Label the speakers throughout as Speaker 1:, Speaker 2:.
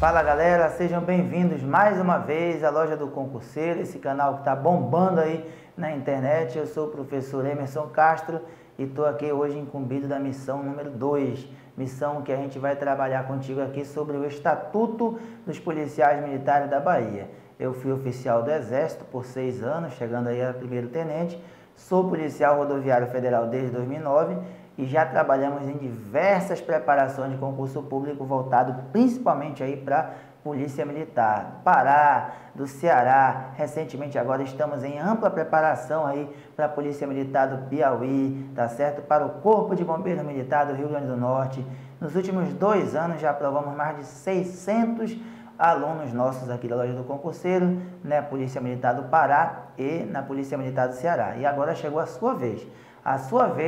Speaker 1: Fala galera, sejam bem-vindos mais uma vez à Loja do Concurseiro, esse canal que está bombando aí na internet. Eu sou o professor Emerson Castro e estou aqui hoje incumbido da missão número 2, missão que a gente vai trabalhar contigo aqui sobre o Estatuto dos Policiais Militares da Bahia. Eu fui oficial do Exército por 6 anos, chegando aí a primeiro tenente, sou policial rodoviário federal desde 2009 e já trabalhamos em diversas preparações de concurso público voltado principalmente aí para Polícia Militar, do Pará, do Ceará. Recentemente agora estamos em ampla preparação aí para a Polícia Militar do Piauí, tá certo? Para o Corpo de Bombeiros Militar do Rio Grande do Norte. Nos últimos 2 anos já aprovamos mais de 600 alunos nossos aqui da Loja do Concurseiro, na Polícia Militar do Pará e na Polícia Militar do Ceará. E agora chegou a sua vez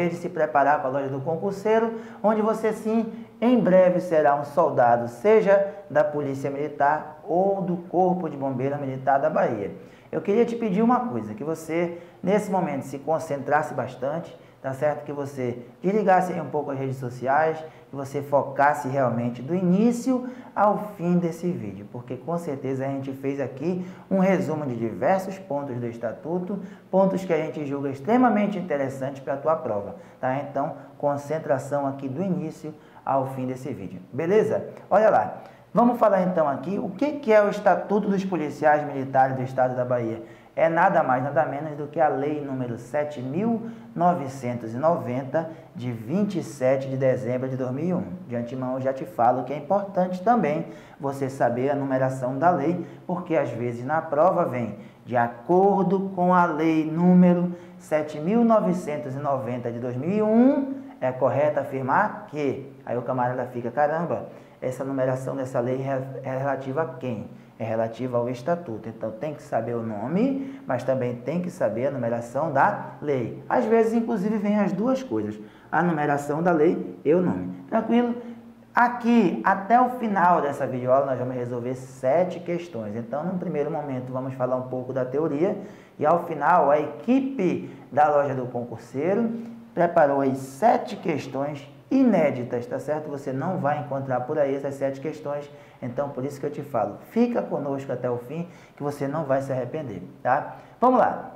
Speaker 1: de se preparar para a Loja do Concurseiro, onde você sim, em breve será um soldado, seja da Polícia Militar ou do Corpo de Bombeiros Militar da Bahia. Eu queria te pedir uma coisa, que você, nesse momento, se concentrasse bastante, tá certo? Que você desligasse aí um pouco as redes sociais, que você focasse realmente do início ao fim desse vídeo, porque com certeza a gente fez aqui um resumo de diversos pontos do Estatuto, pontos que a gente julga extremamente interessantes para a tua prova, tá? Então, concentração aqui do início ao fim desse vídeo, beleza? Olha lá, vamos falar então aqui o que é o Estatuto dos Policiais Militares do Estado da Bahia. É nada mais, nada menos do que a Lei número 7.990, de 27 de dezembro de 2001. De antemão, eu já te falo que é importante também você saber a numeração da lei, porque às vezes na prova vem de acordo com a Lei número 7.990 de 2001, é correto afirmar que... Aí o camarada fica, caramba, essa numeração dessa lei é relativa a quem? É relativa ao Estatuto. Então, tem que saber o nome, mas também tem que saber a numeração da lei. Às vezes, inclusive, vem as duas coisas. A numeração da lei e o nome. Tranquilo? Aqui, até o final dessa videoaula, nós vamos resolver 7 questões. Então, no primeiro momento, vamos falar um pouco da teoria. E, ao final, a equipe da Loja do Concurseiro preparou aí 7 questões inéditas, tá certo? Você não vai encontrar por aí essas 7 questões, então por isso que eu te falo, fica conosco até o fim, que você não vai se arrepender, tá? Vamos lá.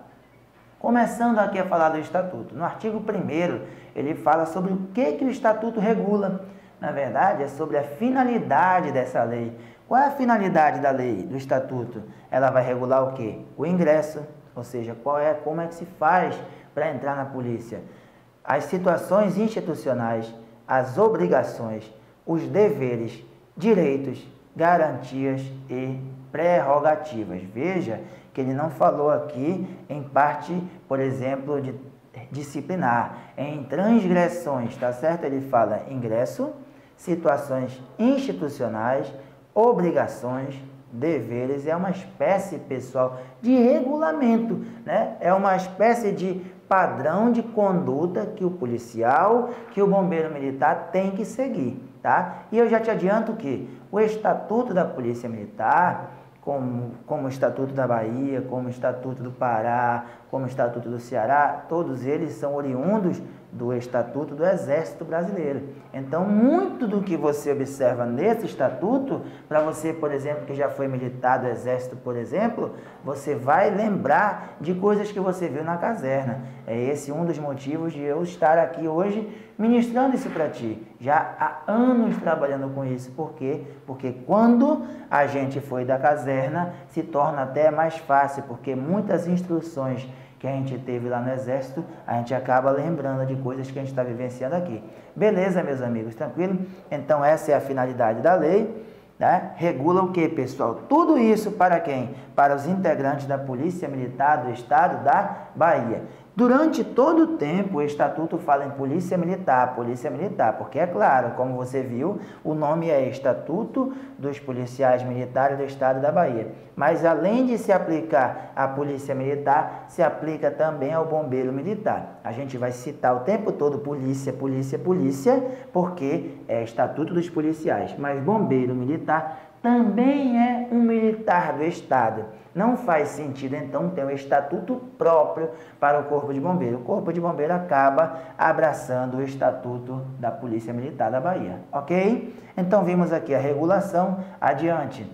Speaker 1: Começando aqui a falar do Estatuto. No artigo 1º, ele fala sobre o que o Estatuto regula. Na verdade, é sobre a finalidade dessa lei. Qual é a finalidade da lei, do Estatuto? Ela vai regular o quê? O ingresso, ou seja, como é que se faz para entrar na polícia. As situações institucionais, as obrigações, os deveres, direitos, garantias e prerrogativas. Veja que ele não falou aqui em parte, por exemplo, de disciplinar, em transgressões, tá certo? Ele fala ingresso, situações institucionais, obrigações, deveres, é uma espécie, pessoal, de regulamento, né? É uma espécie de padrão de conduta que o policial, que o bombeiro militar tem que seguir, tá? E eu já te adianto que o Estatuto da Polícia Militar, como o Estatuto da Bahia, como o Estatuto do Pará, como o Estatuto do Ceará, todos eles são oriundos do Estatuto do Exército Brasileiro. Então, muito do que você observa nesse Estatuto, para você, por exemplo, que já foi militar do Exército, por exemplo, você vai lembrar de coisas que você viu na caserna. É esse um dos motivos de eu estar aqui hoje ministrando isso para ti. Já há anos trabalhando com isso. Por quê? Porque quando a gente foi da caserna, se torna até mais fácil, porque muitas instruções que a gente teve lá no Exército, a gente acaba lembrando de coisas que a gente está vivenciando aqui. Beleza, meus amigos? Tranquilo? Então, essa é a finalidade da lei, né? Regula o que, pessoal? Tudo isso para quem? Para os integrantes da Polícia Militar do Estado da Bahia. Durante todo o tempo, o Estatuto fala em Polícia Militar, porque é claro, como você viu, o nome é Estatuto dos Policiais Militares do Estado da Bahia. Mas além de se aplicar à Polícia Militar, se aplica também ao Bombeiro Militar. A gente vai citar o tempo todo polícia, porque é Estatuto dos Policiais, mas Bombeiro Militar também é um militar do Estado. Não faz sentido, então, ter um estatuto próprio para o Corpo de Bombeiro. O Corpo de Bombeiro acaba abraçando o estatuto da Polícia Militar da Bahia, ok? Então, vimos aqui a regulação. Adiante.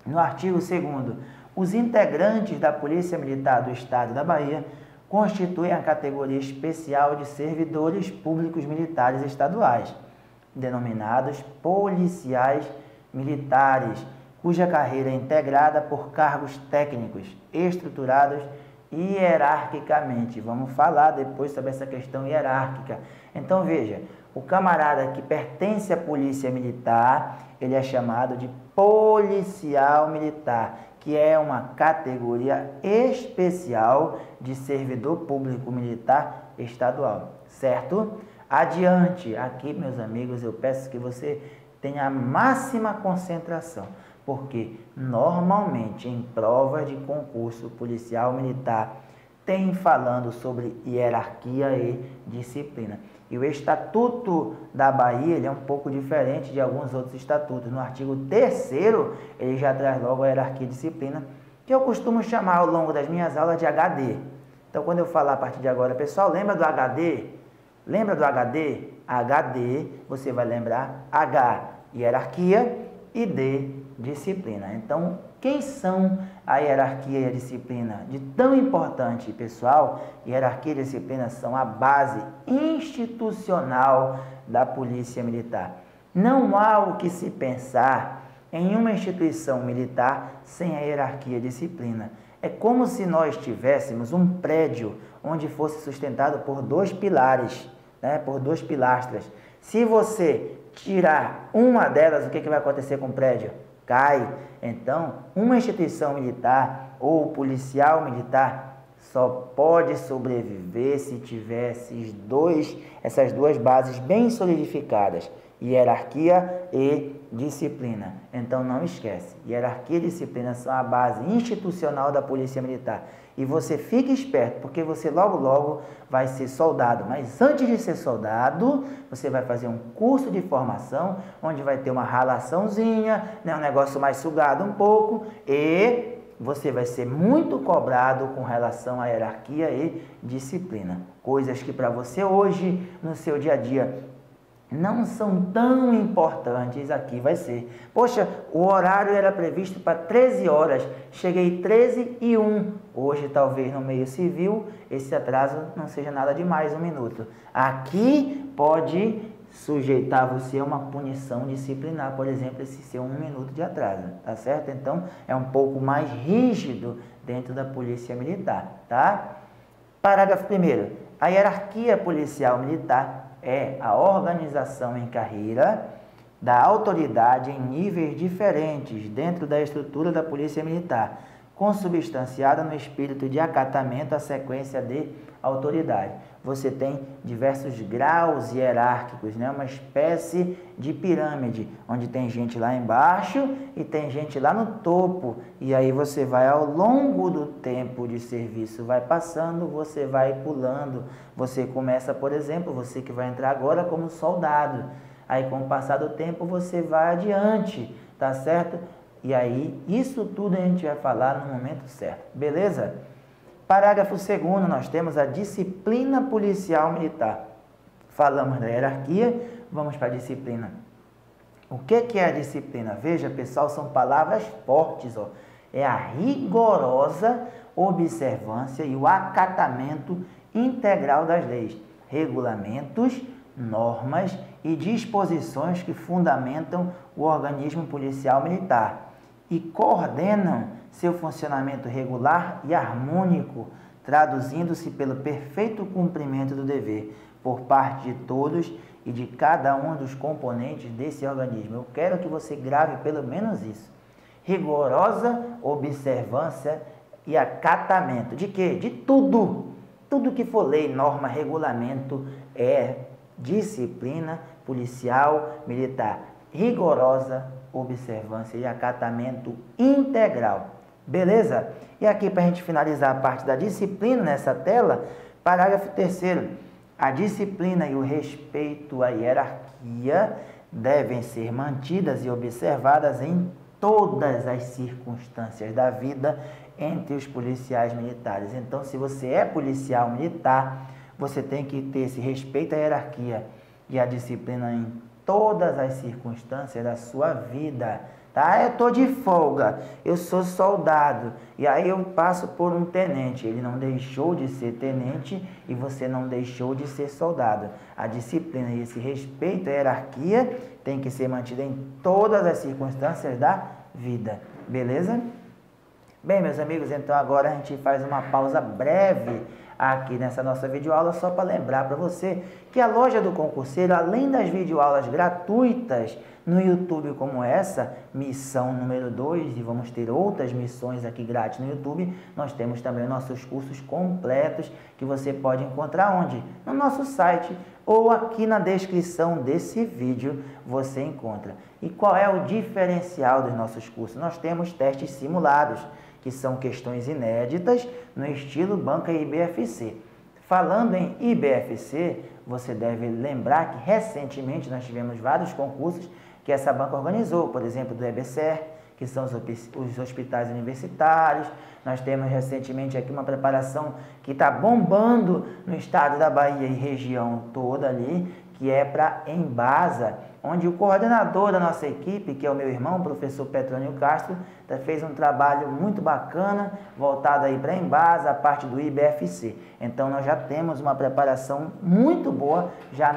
Speaker 1: No artigo 2º, os integrantes da Polícia Militar do Estado da Bahia constituem a categoria especial de servidores públicos militares estaduais, denominados policiais militares, cuja carreira é integrada por cargos técnicos estruturados hierarquicamente. Vamos falar depois sobre essa questão hierárquica. Então, veja, o camarada que pertence à Polícia Militar, ele é chamado de policial militar, que é uma categoria especial de servidor público militar estadual, certo? Adiante, aqui, meus amigos, eu peço que você tenha a máxima concentração, porque normalmente em provas de concurso policial militar tem falando sobre hierarquia e disciplina. E o Estatuto da Bahia, ele é um pouco diferente de alguns outros estatutos. No artigo 3º, ele já traz logo a hierarquia e disciplina, que eu costumo chamar ao longo das minhas aulas de HD. Então, quando eu falar a partir de agora, pessoal, lembra do HD? Lembra do HD? HD, você vai lembrar H, hierarquia, e D, disciplina. Então, quem são a hierarquia e a disciplina? De tão importante, pessoal, hierarquia e disciplina são a base institucional da Polícia Militar. Não há o que se pensar em uma instituição militar sem a hierarquia e disciplina. É como se nós tivéssemos um prédio onde fosse sustentado por 2 pilares, por 2 pilastras. Se você tirar uma delas, o que vai acontecer com o prédio? Cai. Então, uma instituição militar ou policial militar só pode sobreviver se tiver essas duas bases bem solidificadas, hierarquia e disciplina. Então, não esquece, hierarquia e disciplina são a base institucional da Polícia Militar. E você fique esperto, porque você logo vai ser soldado. Mas antes de ser soldado, você vai fazer um curso de formação, onde vai ter uma ralaçãozinha, um negócio mais sugado um pouco, e você vai ser muito cobrado com relação à hierarquia e disciplina. Coisas que para você hoje, no seu dia a dia, não são tão importantes, aqui vai ser. Poxa, o horário era previsto para 13 horas, cheguei 13h01. Hoje, talvez no meio civil, esse atraso não seja nada demais, 1 minuto. Aqui pode sujeitar você a uma punição disciplinar, por exemplo, esse seu 1 minuto de atraso, tá certo? Então, é um pouco mais rígido dentro da Polícia Militar, tá? Parágrafo 1º. A hierarquia policial militar é a organização em carreira da autoridade em níveis diferentes dentro da estrutura da Polícia Militar, consubstanciada no espírito de acatamento à sequência de autoridade. Você tem diversos graus hierárquicos, uma espécie de pirâmide, onde tem gente lá embaixo e tem gente lá no topo. E aí você vai, ao longo do tempo de serviço, vai passando, você vai pulando. Você começa, por exemplo, você que vai entrar agora como soldado. Aí, com o passar do tempo, você vai adiante, tá certo? E aí, isso tudo a gente vai falar no momento certo, beleza? Parágrafo 2º, nós temos a disciplina policial militar. Falamos da hierarquia, vamos para a disciplina. O que é a disciplina? Veja, pessoal, são palavras fortes, ó. É a rigorosa observância e o acatamento integral das leis, regulamentos, normas e disposições que fundamentam o organismo policial militar e coordenam seu funcionamento regular e harmônico, traduzindo-se pelo perfeito cumprimento do dever por parte de todos e de cada um dos componentes desse organismo. Eu quero que você grave pelo menos isso. Rigorosa observância e acatamento. De quê? De tudo. Tudo que for lei, norma, regulamento é disciplina policial militar. Rigorosa observância e acatamento integral. Beleza? E aqui, para a gente finalizar a parte da disciplina nessa tela, parágrafo 3º. A disciplina e o respeito à hierarquia devem ser mantidas e observadas em todas as circunstâncias da vida entre os policiais militares. Então, se você é policial militar, você tem que ter esse respeito à hierarquia e à disciplina em todas as circunstâncias da sua vida. Tá? Eu estou de folga, eu sou soldado, e aí eu passo por um tenente. Ele não deixou de ser tenente e você não deixou de ser soldado. A disciplina e esse respeito à hierarquia tem que ser mantida em todas as circunstâncias da vida. Beleza? Bem, meus amigos, então agora a gente faz uma pausa breve aqui nessa nossa videoaula, só para lembrar para você que a Loja do Concurseiro, além das videoaulas gratuitas no YouTube como essa, missão número 2, e vamos ter outras missões aqui grátis no YouTube, nós temos também nossos cursos completos que você pode encontrar onde? No nosso site ou aqui na descrição desse vídeo você encontra. E qual é o diferencial dos nossos cursos? Nós temos testes simulados, que são questões inéditas no estilo banca IBFC. Falando em IBFC, você deve lembrar que recentemente nós tivemos vários concursos que essa banca organizou, por exemplo, do EBSER, que são os hospitais universitários. Nós temos recentemente aqui uma preparação que está bombando no estado da Bahia e região toda ali, que é para Embasa, onde o coordenador da nossa equipe, que é o meu irmão, o professor Petrônio Castro, fez um trabalho muito bacana, voltado aí para Embasa, a parte do IBFC. Então, nós já temos uma preparação muito boa já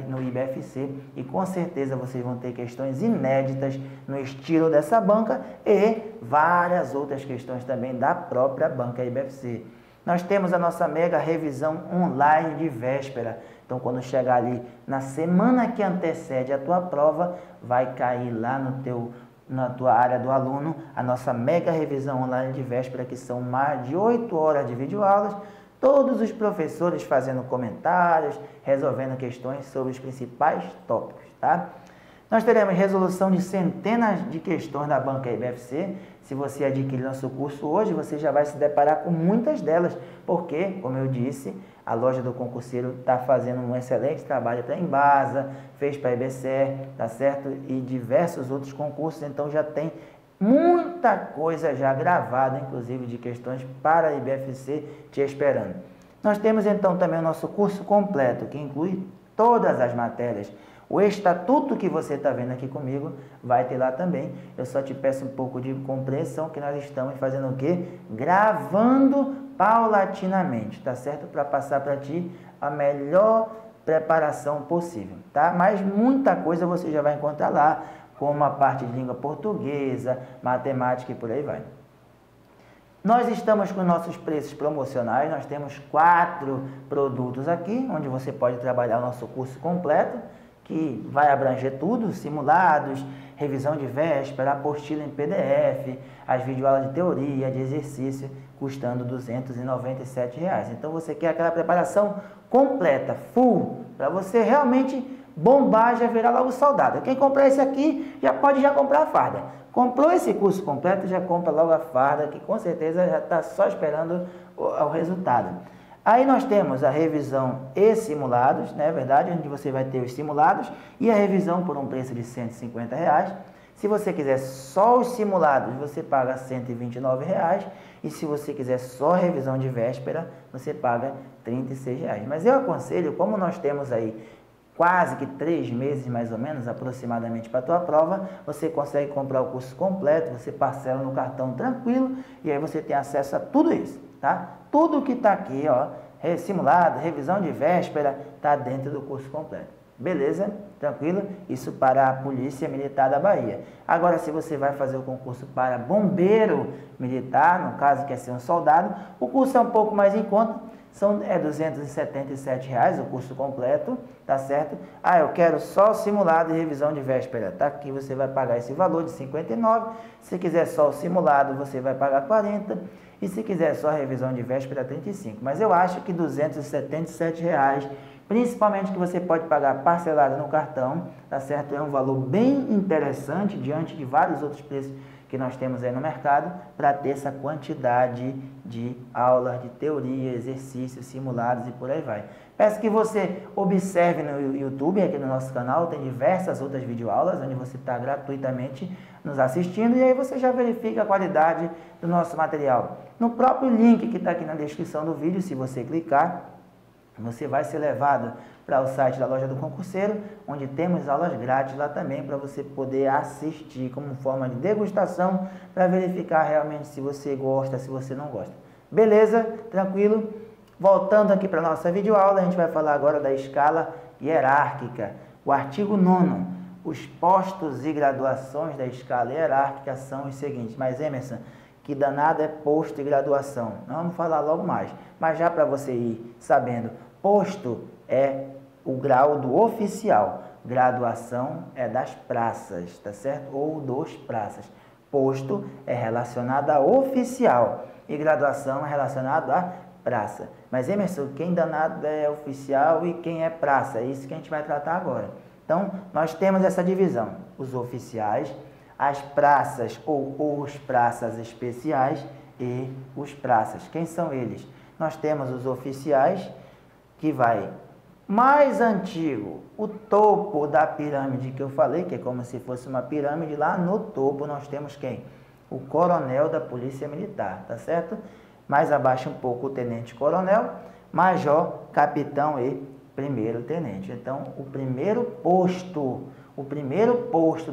Speaker 1: no IBFC e com certeza vocês vão ter questões inéditas no estilo dessa banca e várias outras questões também da própria banca IBFC. Nós temos a nossa mega revisão online de véspera. Então, quando chegar ali na semana que antecede a tua prova, vai cair lá na tua área do aluno a nossa mega revisão online de véspera, que são mais de 8 horas de videoaulas, todos os professores fazendo comentários, resolvendo questões sobre os principais tópicos, tá? Nós teremos resolução de centenas de questões da banca IBFC. Se você adquirir nosso curso hoje, você já vai se deparar com muitas delas, porque, como eu disse, a Loja do Concurseiro está fazendo um excelente trabalho para a Embasa, fez para a IBSER, tá certo? E diversos outros concursos, então já tem muita coisa já gravada, inclusive de questões para a IBFC te esperando. Nós temos então também o nosso curso completo, que inclui todas as matérias. O estatuto que você está vendo aqui comigo vai ter lá também. Eu só te peço um pouco de compreensão que nós estamos fazendo o quê? Gravando paulatinamente, tá certo? Para passar para ti a melhor preparação possível, tá? Mas muita coisa você já vai encontrar lá, como a parte de língua portuguesa, matemática e por aí vai. Nós estamos com nossos preços promocionais, nós temos 4 produtos aqui, onde você pode trabalhar o nosso curso completo, que vai abranger tudo, simulados, revisão de véspera, apostila em PDF, as videoaulas de teoria, de exercício, custando R$ 297. Então, você quer aquela preparação completa, full, para você realmente bombar, já virar logo soldado. Quem comprar esse aqui, já pode comprar a farda. Comprou esse curso completo, já compra logo a farda, que com certeza já está só esperando o resultado. Aí nós temos a revisão e simulados, não é verdade? Onde você vai ter os simulados e a revisão por um preço de R$ 150. Se você quiser só os simulados, você paga R$ 129. E se você quiser só a revisão de véspera, você paga R$ 36. Mas eu aconselho, como nós temos aí quase que 3 meses mais ou menos, aproximadamente, para a tua prova, você consegue comprar o curso completo, você parcela no cartão tranquilo e aí você tem acesso a tudo isso, tá? Tudo que está aqui, ó, simulado, revisão de véspera, está dentro do curso completo. Beleza? Tranquilo? Isso para a Polícia Militar da Bahia. Agora, se você vai fazer o concurso para bombeiro militar, no caso quer ser um soldado, o curso é um pouco mais em conta, R$ 277 o curso completo, tá certo? Ah, eu quero só o simulado e revisão de véspera, tá? Aqui você vai pagar esse valor de R$ 59, se quiser só o simulado você vai pagar R$ 40, e se quiser só a revisão de véspera, R$ 35. Mas eu acho que R$ 277, principalmente que você pode pagar parcelado no cartão, tá certo? É um valor bem interessante diante de vários outros preços que nós temos aí no mercado para ter essa quantidade de aulas, de teoria, exercícios, simulados e por aí vai. Peço que você observe no YouTube, aqui no nosso canal, tem diversas outras videoaulas, onde você está gratuitamente nos assistindo, e aí você já verifica a qualidade do nosso material. No próprio link que está aqui na descrição do vídeo, se você clicar, você vai ser levado para o site da Loja do Concurseiro, onde temos aulas grátis lá também para você poder assistir como forma de degustação, para verificar realmente se você gosta, se você não gosta. Beleza? Tranquilo? Voltando aqui para a nossa videoaula, a gente vai falar agora da escala hierárquica. O artigo 9º, os postos e graduações da escala hierárquica são os seguintes. Mas Emerson, que danado é posto e graduação? Nós vamos falar logo mais, mas já para você ir sabendo, posto é o grau do oficial, graduação é das praças, tá certo? Ou dos praças. Posto é relacionado a oficial e graduação é relacionado a praça. Mas Emerson, quem danado é oficial e quem é praça? É isso que a gente vai tratar agora. Então, nós temos essa divisão, os oficiais, as praças ou os praças especiais e os praças. Quem são eles? Nós temos os oficiais, que vai mais antigo, o topo da pirâmide que eu falei, que é como se fosse uma pirâmide, lá no topo nós temos quem? O coronel da Polícia Militar, tá certo? Mais abaixo um pouco o tenente-coronel, major, capitão e primeiro-tenente. Então, o primeiro posto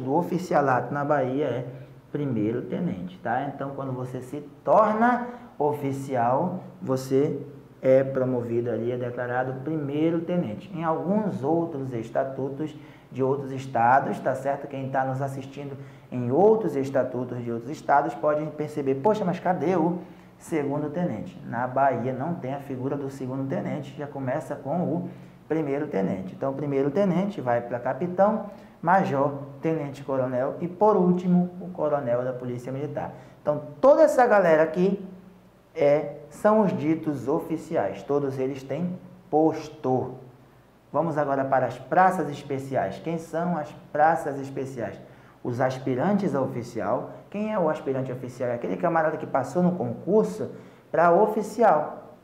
Speaker 1: do oficialato na Bahia é primeiro-tenente, tá? Então, quando você se torna oficial, você é promovido ali, é declarado primeiro-tenente. Em alguns outros estatutos de outros estados, tá certo? Quem está nos assistindo em outros estatutos de outros estados pode perceber, poxa, mas cadê o segundo-tenente? Na Bahia não tem a figura do segundo-tenente, já começa com o primeiro-tenente. Então, o primeiro-tenente vai para capitão, major, tenente-coronel e, por último, o coronel da Polícia Militar. Então, toda essa galera aqui são os ditos oficiais. Todos eles têm posto. Vamos agora para as praças especiais. Quem são as praças especiais? Os aspirantes a oficial. Quem é o aspirante oficial? É aquele camarada que passou no concurso para oficial.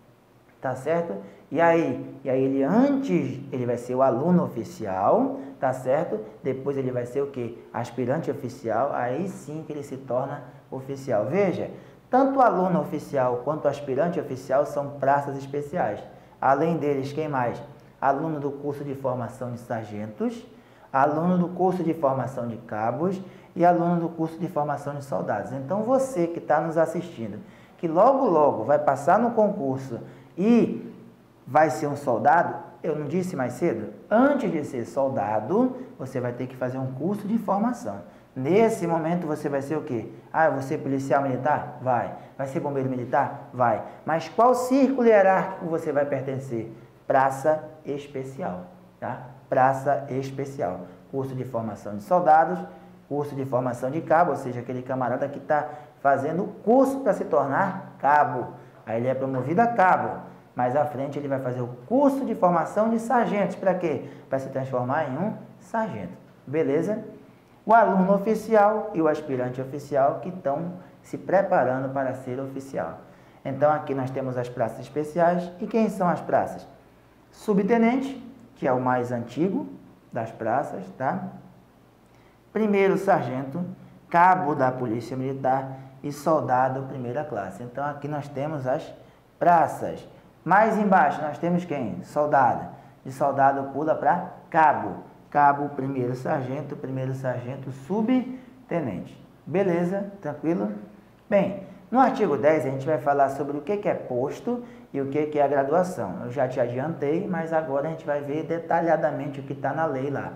Speaker 1: Tá certo? E aí ele vai ser o aluno oficial, tá certo? Depois ele vai ser o quê? Aspirante oficial, aí sim que ele se torna oficial. Veja, tanto o aluno oficial quanto o aspirante oficial são praças especiais. Além deles, quem mais? Aluno do curso de formação de sargentos, aluno do curso de formação de cabos e aluno do curso de formação de soldados. Então, você que está nos assistindo, que logo, logo vai passar no concurso e vai ser um soldado, eu não disse mais cedo? Antes de ser soldado, você vai ter que fazer um curso de formação. Nesse momento você vai ser o quê? Ah, eu vou ser policial militar? Vai. Vai ser bombeiro militar? Vai. Mas qual círculo hierárquico você vai pertencer? Praça especial, tá? Praça especial. Curso de formação de soldados, curso de formação de cabo, ou seja, aquele camarada que está fazendo o curso para se tornar cabo. Aí ele é promovido a cabo. Mais à frente ele vai fazer o curso de formação de sargentos. Para quê? Para se transformar em um sargento. Beleza? O aluno oficial e o aspirante oficial que estão se preparando para ser oficial. Então, aqui nós temos as praças especiais. E quem são as praças? Subtenente, que é o mais antigo das praças, tá? Primeiro sargento, cabo da Polícia Militar e soldado primeira classe. Então, aqui nós temos as praças. Mais embaixo nós temos quem? Soldado. De soldado pula para cabo. Cabo, primeiro sargento, subtenente. Beleza? Tranquilo? Bem, no artigo 10 a gente vai falar sobre o que é posto e o que é a graduação. Eu já te adiantei, mas agora a gente vai ver detalhadamente o que está na lei lá.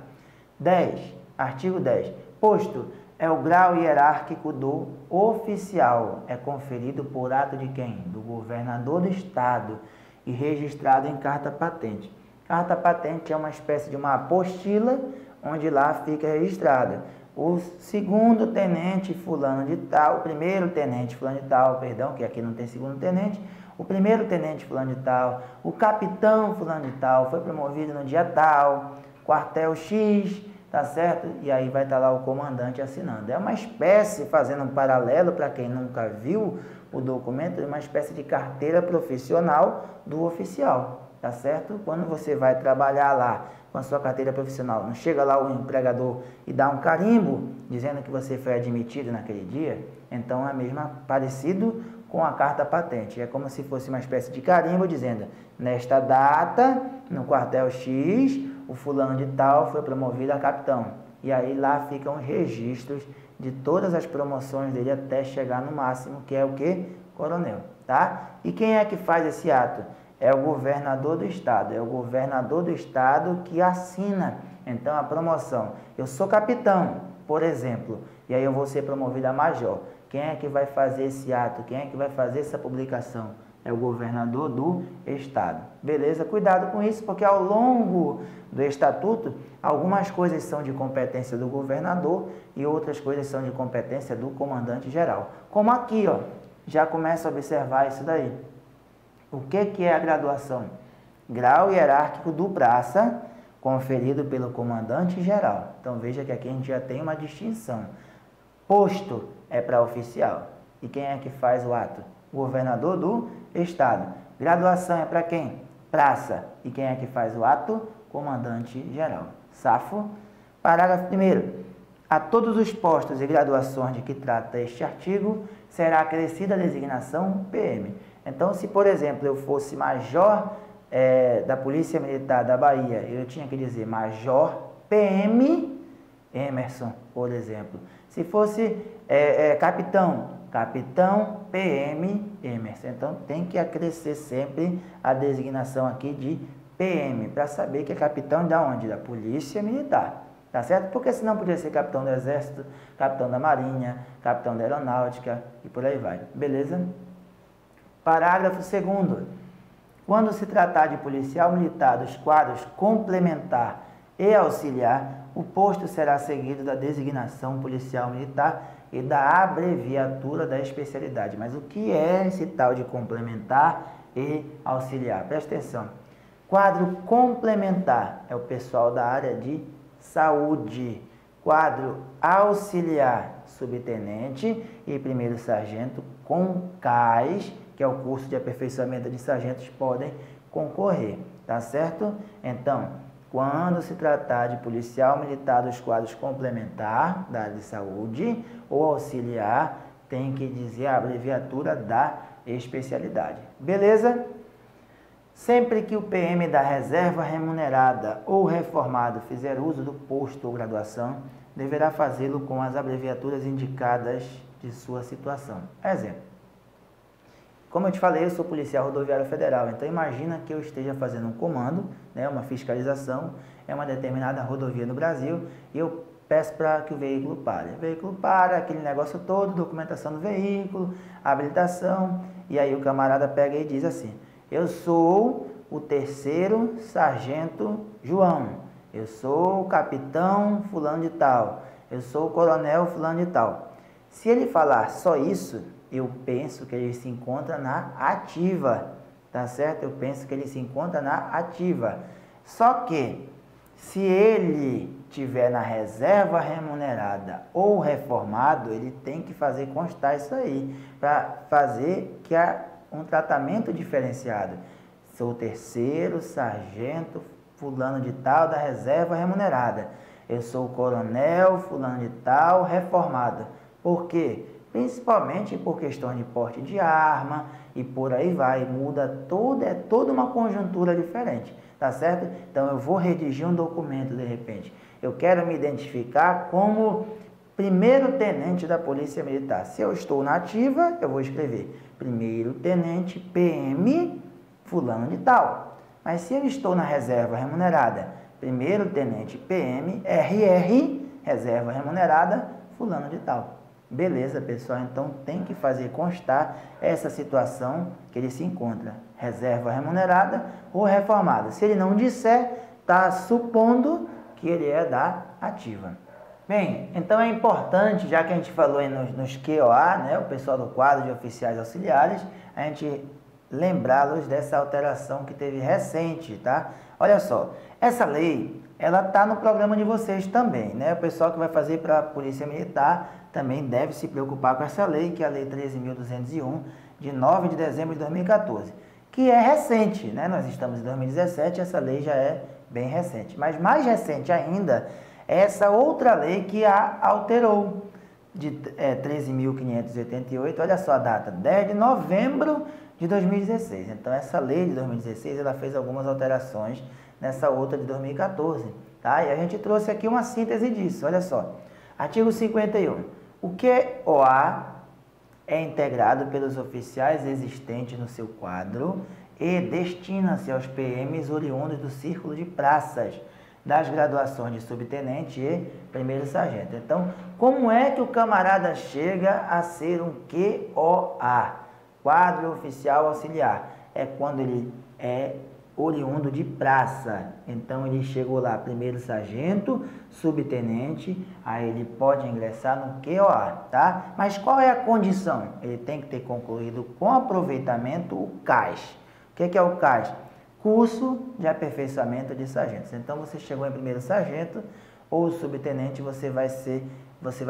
Speaker 1: 10, artigo 10. Posto é o grau hierárquico do oficial. É conferido por ato de quem? Do governador do estado e registrado em carta patente. Carta patente é uma espécie de uma apostila, onde lá fica registrado o segundo tenente fulano de tal, o primeiro tenente fulano de tal, perdão, que aqui não tem segundo tenente, o primeiro tenente fulano de tal, o capitão fulano de tal, foi promovido no dia tal, quartel X, tá certo? E aí vai estar lá o comandante assinando. É uma espécie, fazendo um paralelo para quem nunca viu o documento, é uma espécie de carteira profissional do oficial, tá certo? Quando você vai trabalhar lá com a sua carteira profissional, não chega lá o empregador e dá um carimbo dizendo que você foi admitido naquele dia, então é mesmo parecido com a carta patente. É como se fosse uma espécie de carimbo dizendo, nesta data, no quartel X, o fulano de tal foi promovido a capitão. E aí lá ficam os registros de todas as promoções dele até chegar no máximo, que é o quê? Coronel, tá? E quem é que faz esse ato? É o governador do estado. É o governador do estado que assina, então, a promoção. Eu sou capitão, por exemplo, e aí eu vou ser promovido a major. Quem é que vai fazer esse ato? Quem é que vai fazer essa publicação? É o governador do estado. Beleza? Cuidado com isso, porque ao longo do estatuto, algumas coisas são de competência do governador e outras coisas são de competência do comandante geral. Como aqui, ó, já começa a observar isso daí. O que é a graduação? Grau hierárquico do praça, conferido pelo comandante geral. Então veja que aqui a gente já tem uma distinção. Posto é para oficial. E quem é que faz o ato? O governador do estado. Graduação é para quem? Praça. E quem é que faz o ato? Comandante geral. Safo. Parágrafo 1º. A todos os postos e graduações de que trata este artigo, será acrescida a designação PM. Então, se, por exemplo, eu fosse major da Polícia Militar da Bahia, eu tinha que dizer major PM Emerson, por exemplo. Se fosse capitão, capitão PM Emerson. Então, tem que acrescer sempre a designação aqui de PM, para saber que é capitão da onde? Da Polícia Militar. Tá certo? Porque senão podia ser capitão do Exército, capitão da Marinha, capitão da Aeronáutica e por aí vai. Beleza? Parágrafo 2º. Quando se tratar de policial militar dos quadros complementar e auxiliar, o posto será seguido da designação policial militar e da abreviatura da especialidade. Mas o que é esse tal de complementar e auxiliar? Presta atenção. Quadro complementar é o pessoal da área de saúde. Quadro auxiliar, subtenente e primeiro sargento com CAIS, que é o curso de aperfeiçoamento de sargentos, podem concorrer, tá certo? Então, quando se tratar de policial militar dos quadros complementar da área de saúde ou auxiliar, tem que dizer a abreviatura da especialidade. Beleza? Sempre que o PM da reserva remunerada ou reformado fizer uso do posto ou graduação, deverá fazê-lo com as abreviaturas indicadas de sua situação. Exemplo. Como eu te falei, eu sou policial rodoviário federal, então imagina que eu esteja fazendo um comando, né, uma fiscalização, é uma determinada rodovia no Brasil, e eu peço para que o veículo pare. O veículo para, aquele negócio todo, documentação do veículo, habilitação, e aí o camarada pega e diz assim: eu sou o 3º sargento João, eu sou o capitão fulano de tal, eu sou o coronel fulano de tal. Se ele falar só isso, eu penso que ele se encontra na ativa, tá certo? Eu penso que ele se encontra na ativa. Só que, se ele tiver na reserva remunerada ou reformado, ele tem que fazer constar isso aí, para fazer que há um tratamento diferenciado. Sou o 3º sargento fulano de tal da reserva remunerada. Eu sou o coronel fulano de tal reformado. Por quê? Principalmente por questões de porte de arma e por aí vai, muda toda uma conjuntura diferente, tá certo? Então eu vou redigir um documento de repente, eu quero me identificar como primeiro tenente da Polícia Militar. Se eu estou na ativa, eu vou escrever primeiro tenente PM fulano de tal. Mas se eu estou na reserva remunerada, primeiro tenente PM RR, reserva remunerada fulano de tal. Beleza, pessoal? Então, tem que fazer constar essa situação que ele se encontra, reserva remunerada ou reformada. Se ele não disser, está supondo que ele é da ativa. Bem, então é importante, já que a gente falou aí nos QOA, né, o pessoal do quadro de oficiais auxiliares, a gente lembrá-los dessa alteração que teve recente, tá? Olha só, essa lei, ela está no programa de vocês também, né? O pessoal que vai fazer para a Polícia Militar também deve se preocupar com essa lei, que é a Lei 13.201, de 9 de dezembro de 2014, que é recente, né? Nós estamos em 2017, essa lei já é bem recente. Mas mais recente ainda é essa outra lei que a alterou, de 13.588, olha só a data, 10 de novembro de 2016. Então, essa lei de 2016, ela fez algumas alterações nessa outra de 2014, tá? E a gente trouxe aqui uma síntese disso, olha só. Artigo 51. O QOA é integrado pelos oficiais existentes no seu quadro e destina-se aos PMs oriundos do Círculo de Praças, das graduações de subtenente e primeiro sargento. Então, como é que o camarada chega a ser um QOA, quadro oficial auxiliar? É quando ele é oriundo de praça. Então, ele chegou lá, primeiro sargento, subtenente, aí ele pode ingressar no QOA, tá? Mas qual é a condição? Ele tem que ter concluído com aproveitamento o CAS. O que é o CAS? Curso de aperfeiçoamento de sargentos. Então, você chegou em primeiro sargento ou subtenente, você vai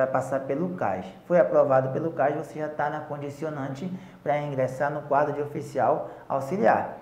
Speaker 1: passar pelo CAS. Foi aprovado pelo CAS, você já está na condicionante para ingressar no quadro de oficial auxiliar.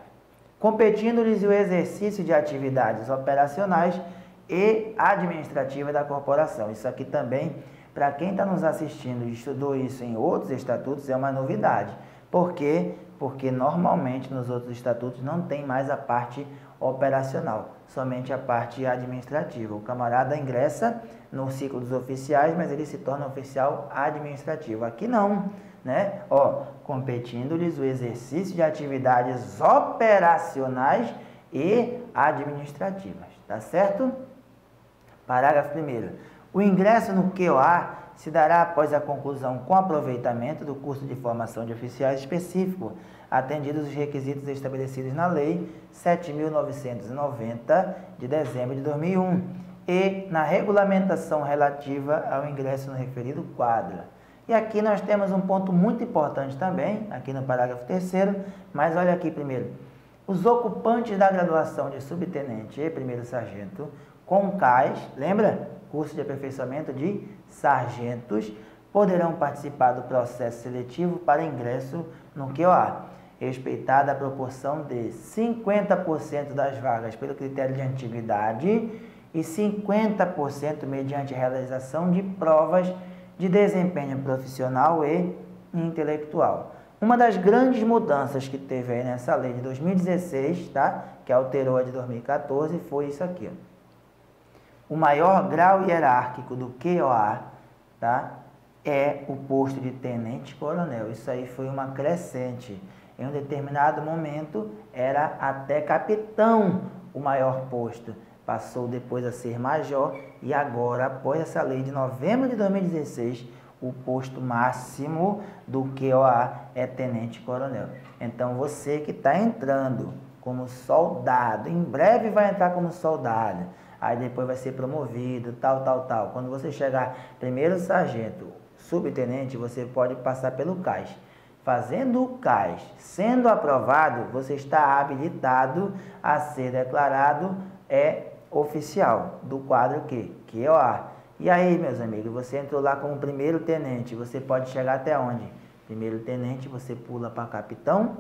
Speaker 1: Competindo-lhes o exercício de atividades operacionais e administrativas da corporação. Isso aqui também, para quem está nos assistindo e estudou isso em outros estatutos, é uma novidade. Por quê? Porque normalmente nos outros estatutos não tem mais a parte operacional, somente a parte administrativa. O camarada ingressa no ciclo dos oficiais, mas ele se torna oficial administrativo. Aqui não, né? Ó, competindo-lhes o exercício de atividades operacionais e administrativas, tá certo? Parágrafo 1º. O ingresso no QOA se dará após a conclusão com aproveitamento do curso de formação de oficiais específico, atendidos os requisitos estabelecidos na Lei 7.990, de dezembro de 2001, e na regulamentação relativa ao ingresso no referido quadro. E aqui nós temos um ponto muito importante também, aqui no parágrafo 3º, mas olha aqui primeiro. Os ocupantes da graduação de subtenente e primeiro sargento com CAS, lembra? Curso de aperfeiçoamento de sargentos, poderão participar do processo seletivo para ingresso no QOA, respeitada a proporção de 50% das vagas pelo critério de antiguidade e 50% mediante realização de provas de desempenho profissional e intelectual. Uma das grandes mudanças que teve aí nessa lei de 2016, tá? Que alterou a de 2014, foi isso aqui, ó. O maior grau hierárquico do QOA, tá, é o posto de tenente-coronel. Isso aí foi uma crescente. Em um determinado momento, era até capitão o maior posto. Passou depois a ser major e agora, após essa lei de novembro de 2016, o posto máximo do QOA é tenente-coronel. Então, você que está entrando como soldado, em breve vai entrar como soldado, aí depois vai ser promovido, tal. Quando você chegar primeiro sargento, subtenente, você pode passar pelo CAS. Fazendo o CAS, sendo aprovado, você está habilitado a ser declarado oficial do quadro QOA. E aí, meus amigos, você entrou lá como primeiro tenente, você pode chegar até onde? Primeiro tenente, você pula para capitão,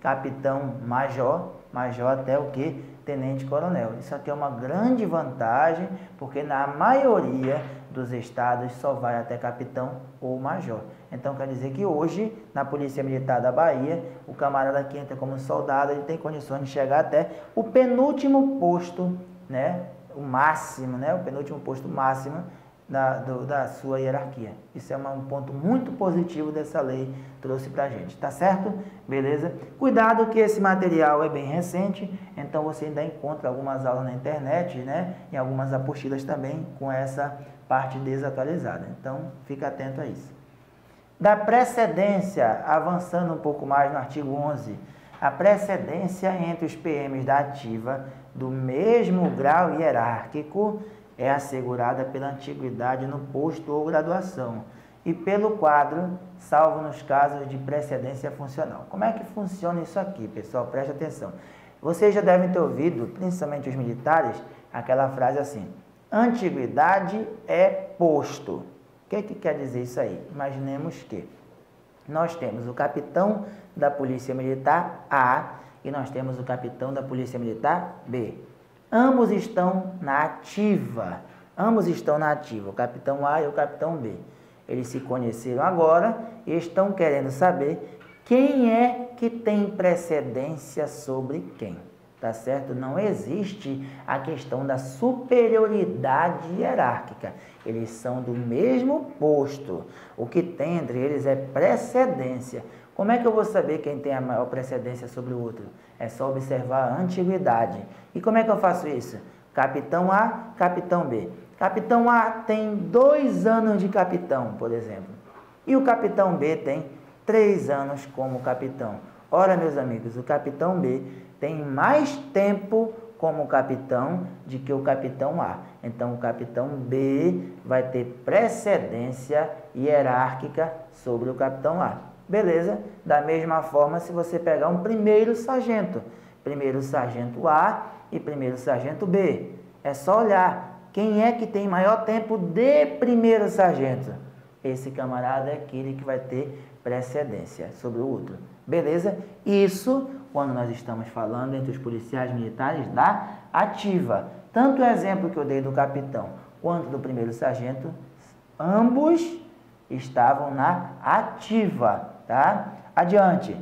Speaker 1: capitão major, major até o quê? Tenente-coronel. Isso aqui é uma grande vantagem, porque na maioria dos estados só vai até capitão ou major. Então, quer dizer que hoje, na Polícia Militar da Bahia, o camarada que entra como soldado, ele tem condições de chegar até o penúltimo posto, né? O máximo, né? O penúltimo posto máximo da sua hierarquia. Isso é um ponto muito positivo dessa lei, trouxe pra gente, tá certo? Beleza? Cuidado que esse material é bem recente, então você ainda encontra algumas aulas na internet, né? E algumas apostilas também com essa parte desatualizada. Então, fica atento a isso. Da precedência, avançando um pouco mais no artigo 11, a precedência entre os PMs da ativa do mesmo grau hierárquico é assegurada pela antiguidade no posto ou graduação e pelo quadro, salvo nos casos de precedência funcional. Como é que funciona isso aqui, pessoal? Preste atenção. Vocês já devem ter ouvido, principalmente os militares, aquela frase assim: antiguidade é posto. O que quer dizer isso aí? Imaginemos que nós temos o capitão da Polícia Militar A e nós temos o capitão da Polícia Militar B. Ambos estão na ativa. Ambos estão na ativa, o capitão A e o capitão B. Eles se conheceram agora e estão querendo saber quem é que tem precedência sobre quem. Tá certo? Não existe a questão da superioridade hierárquica. Eles são do mesmo posto. O que tem entre eles é precedência. Como é que eu vou saber quem tem a maior precedência sobre o outro? É só observar a antiguidade. E como é que eu faço isso? Capitão A, capitão B. Capitão A tem 2 anos de capitão, por exemplo. E o capitão B tem 3 anos como capitão. Ora, meus amigos, o capitão B tem mais tempo como capitão do que o capitão A. Então, o capitão B vai ter precedência hierárquica sobre o capitão A. Beleza? Da mesma forma, se você pegar um primeiro sargento A e primeiro sargento B, é só olhar quem é que tem maior tempo de primeiro sargento. Esse camarada é aquele que vai ter precedência sobre o outro. Beleza? Isso quando nós estamos falando entre os policiais militares da ativa. Tanto o exemplo que eu dei do capitão quanto do primeiro sargento, ambos estavam na ativa, tá? Adiante.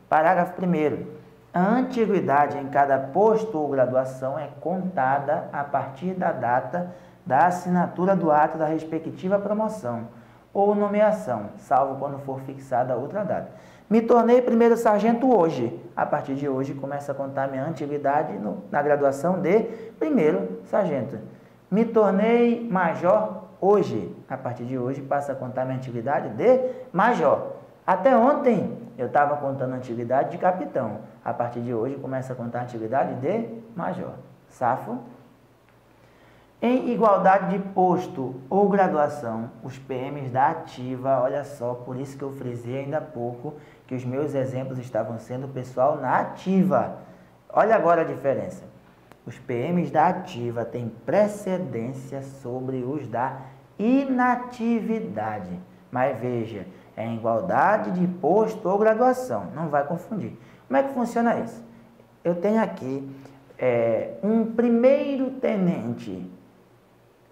Speaker 1: Parágrafo 1º. A antiguidade em cada posto ou graduação é contada a partir da data da assinatura do ato da respectiva promoção ou nomeação, salvo quando for fixada outra data. Me tornei primeiro sargento hoje. A partir de hoje começa a contar minha antiguidade na graduação de primeiro sargento. Me tornei major hoje. A partir de hoje passa a contar minha antiguidade de major. Até ontem eu estava contando a antiguidade de capitão. A partir de hoje começa a contar a antiguidade de major. Safo? Em igualdade de posto ou graduação, os PMs da ativa, olha só, por isso que eu frisei ainda há pouco que os meus exemplos estavam sendo pessoal na ativa. Olha agora a diferença. Os PMs da ativa têm precedência sobre os da inatividade. Mas veja, é em igualdade de posto ou graduação, não vai confundir. Como é que funciona isso? Eu tenho aqui um primeiro tenente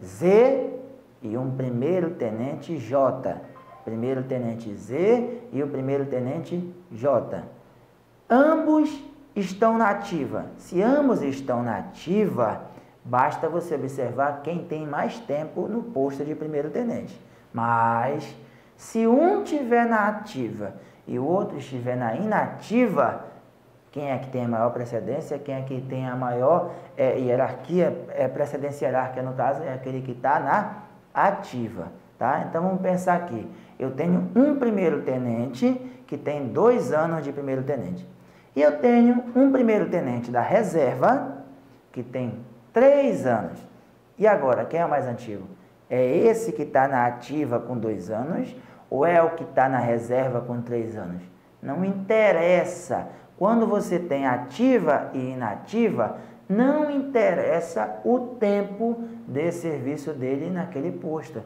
Speaker 1: Z e um primeiro tenente J. Primeiro tenente Z e o primeiro tenente J. Ambos estão na ativa. Se ambos estão na ativa, basta você observar quem tem mais tempo no posto de primeiro tenente. Mas, se um estiver na ativa e o outro estiver na inativa, quem é que tem a maior precedência, quem é que tem a maior hierarquia, precedência hierárquica no caso, é aquele que está na ativa, tá? Então, vamos pensar aqui. Eu tenho um primeiro tenente que tem 2 anos de primeiro tenente. E eu tenho um primeiro tenente da reserva que tem 3 anos. E agora, quem é o mais antigo? É esse que está na ativa com 2 anos ou é o que está na reserva com 3 anos? Não interessa. Quando você tem ativa e inativa, não interessa o tempo de serviço dele naquele posto.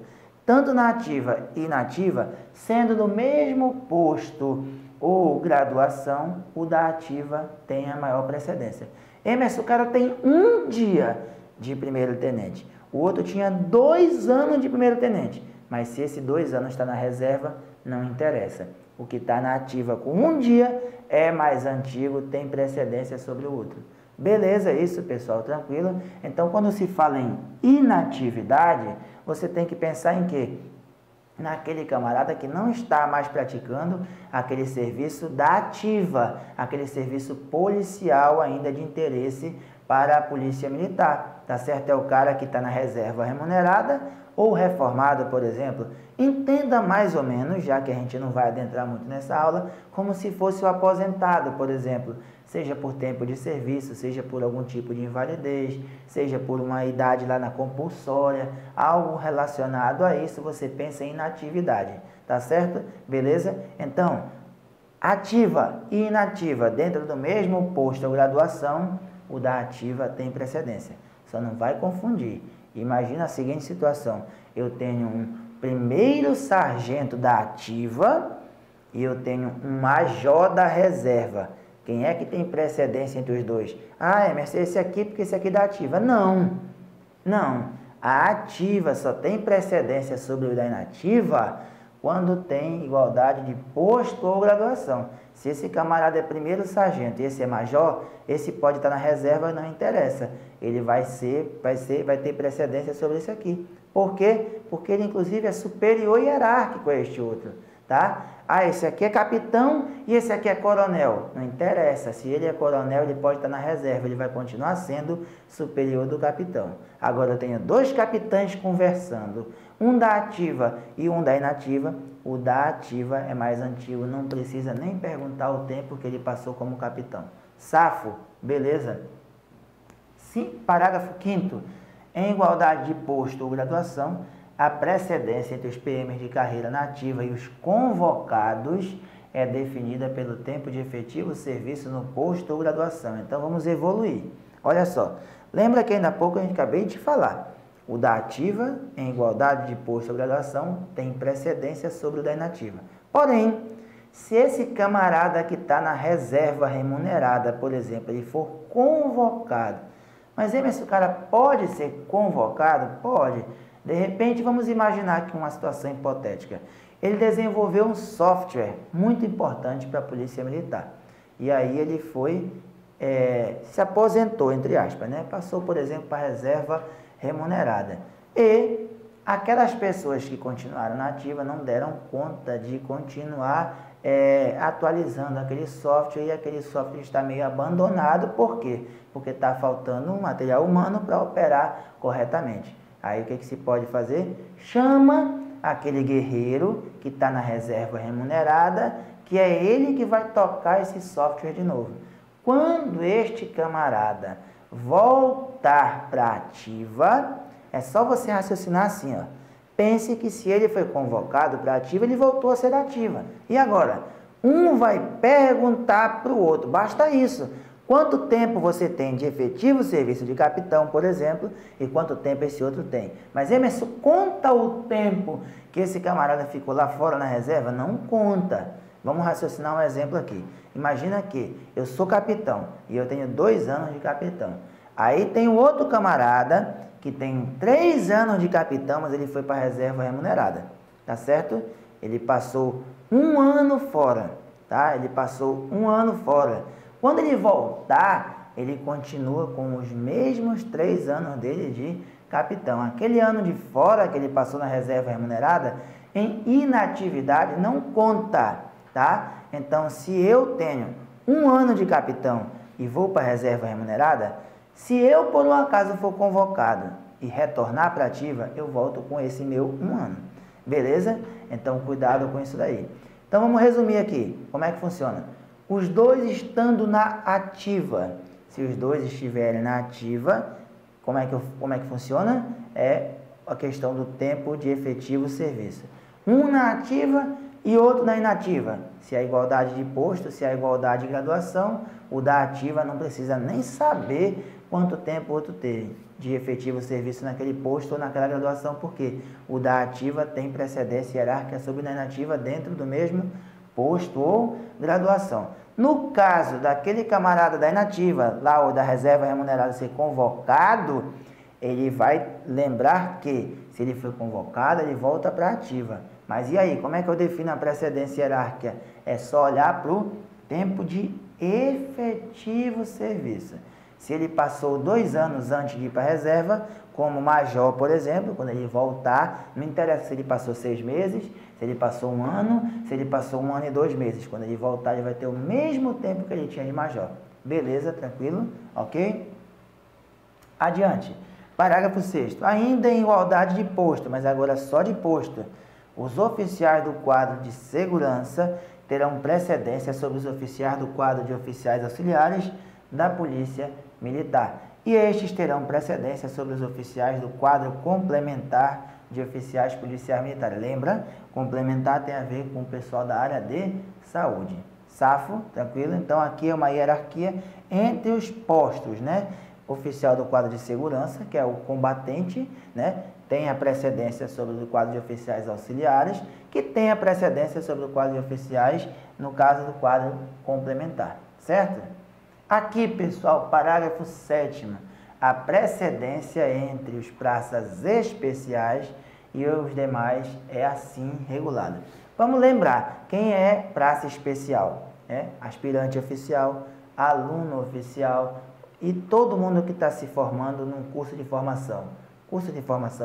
Speaker 1: Tanto na ativa e inativa, sendo no mesmo posto ou graduação, o da ativa tem a maior precedência. Emerson, o cara tem 1 dia de primeiro tenente. O outro tinha 2 anos de primeiro tenente. Mas se esse 2 anos está na reserva, não interessa. O que está na ativa com 1 dia é mais antigo, tem precedência sobre o outro. Beleza, isso, pessoal, tranquilo? Então, quando se fala em inatividade, você tem que pensar em quê? Naquele camarada que não está mais praticando aquele serviço da ativa, aquele serviço policial ainda de interesse para a polícia militar, tá certo? É o cara que está na reserva remunerada ou reformado, por exemplo. Entenda mais ou menos, já que a gente não vai adentrar muito nessa aula, como se fosse o aposentado, por exemplo, seja por tempo de serviço, seja por algum tipo de invalidez, seja por uma idade lá na compulsória, algo relacionado a isso, você pensa em inatividade, tá certo? Beleza? Então, ativa e inativa dentro do mesmo posto ou graduação, o da ativa tem precedência. só não vai confundir. Imagina a seguinte situação, eu tenho um primeiro sargento da ativa e eu tenho um major da reserva. Quem é que tem precedência entre os dois? Ah, Emerson, esse aqui porque esse aqui é da ativa. Não, não. A ativa só tem precedência sobre o da inativa quando tem igualdade de posto ou graduação. Se esse camarada é primeiro sargento e esse é major, esse pode estar na reserva, não interessa. Ele vai ter precedência sobre esse aqui. Por quê? Porque ele, inclusive, é superior hierárquico a este outro. Tá? Ah, esse aqui é capitão e esse aqui é coronel. Não interessa, se ele é coronel, ele pode estar na reserva, ele vai continuar sendo superior do capitão. Agora eu tenho dois capitães conversando, um da ativa e um da inativa. O da ativa é mais antigo, não precisa nem perguntar o tempo que ele passou como capitão. Safo, beleza? Sim, parágrafo 5º. Em igualdade de posto ou graduação, a precedência entre os PMs de carreira na ativa e os convocados é definida pelo tempo de efetivo serviço no posto ou graduação. Então, vamos evoluir. Olha só, lembra que ainda há pouco a gente acabei de falar. O da ativa, em igualdade de posto ou graduação, tem precedência sobre o da inativa. Porém, se esse camarada que está na reserva remunerada, por exemplo, ele for convocado, mas Emerson, o cara pode ser convocado? Pode. De repente, vamos imaginar aqui uma situação hipotética. Ele desenvolveu um software muito importante para a Polícia Militar. E aí ele se aposentou, entre aspas, né? Passou, por exemplo, para a reserva remunerada. E aquelas pessoas que continuaram na ativa não deram conta de continuar atualizando aquele software, e aquele software está meio abandonado. Por quê? Porque está faltando um material humano para operar corretamente. Aí o que se pode fazer? Chama aquele guerreiro que está na reserva remunerada, que é ele que vai tocar esse software de novo. Quando este camarada voltar para a ativa, é só você raciocinar assim, ó. Pense que se ele foi convocado para a ativa, ele voltou a ser ativa. E agora? Um vai perguntar para o outro, basta isso. Quanto tempo você tem de efetivo serviço de capitão, por exemplo, e quanto tempo esse outro tem? Mas, Emerson, conta o tempo que esse camarada ficou lá fora na reserva? Não conta. Vamos raciocinar um exemplo aqui. Imagina que eu sou capitão e eu tenho 2 anos de capitão. Aí tem outro camarada que tem 3 anos de capitão, mas ele foi para a reserva remunerada. Tá certo? Ele passou 1 ano fora. Tá? Ele passou 1 ano fora. Quando ele voltar, ele continua com os mesmos 3 anos dele de capitão. Aquele ano de fora que ele passou na reserva remunerada, em inatividade, não conta, tá? Então, se eu tenho 1 ano de capitão e vou para a reserva remunerada, se eu, por um acaso, for convocado e retornar para a ativa, eu volto com esse meu 1 ano. Beleza? Então, cuidado com isso daí. Então, vamos resumir aqui. Como é que funciona? Os dois estando na ativa. Se os dois estiverem na ativa, como é que funciona? É a questão do tempo de efetivo serviço. Um na ativa e outro na inativa. Se há igualdade de posto, se há igualdade de graduação, o da ativa não precisa nem saber quanto tempo o outro teve de efetivo serviço naquele posto ou naquela graduação, porque o da ativa tem precedência hierárquica sobre o da inativa dentro do mesmo posto ou graduação. No caso daquele camarada da inativa, lá ou da reserva remunerada ser convocado, ele vai lembrar que se ele foi convocado, ele volta para a ativa. Mas e aí, como é que eu defino a precedência hierárquica? É só olhar para o tempo de efetivo serviço. Se ele passou 2 anos antes de ir para a reserva, como major, por exemplo, quando ele voltar, não interessa se ele passou 6 meses, se ele passou 1 ano, se ele passou 1 ano e 2 meses. Quando ele voltar, ele vai ter o mesmo tempo que ele tinha de major. Beleza? Tranquilo? Ok? Adiante. Parágrafo 6º. Ainda em igualdade de posto, mas agora só de posto, os oficiais do quadro de segurança terão precedência sobre os oficiais do quadro de oficiais auxiliares da Polícia Militar. E estes terão precedência sobre os oficiais do quadro complementar de oficiais policiais militares. Lembra? Complementar tem a ver com o pessoal da área de saúde. Safo, tranquilo? Então, aqui é uma hierarquia entre os postos, né? oficial do quadro de segurança, que é o combatente, né? Tem a precedência sobre o quadro de oficiais auxiliares, que tem a precedência sobre o quadro de oficiais, no caso do quadro complementar, certo? Aqui, pessoal, parágrafo 7º, a precedência entre os praças especiais e os demais é assim regulada. Vamos lembrar, quem é praça especial? Aspirante oficial, aluno oficial e todo mundo que está se formando num curso de formação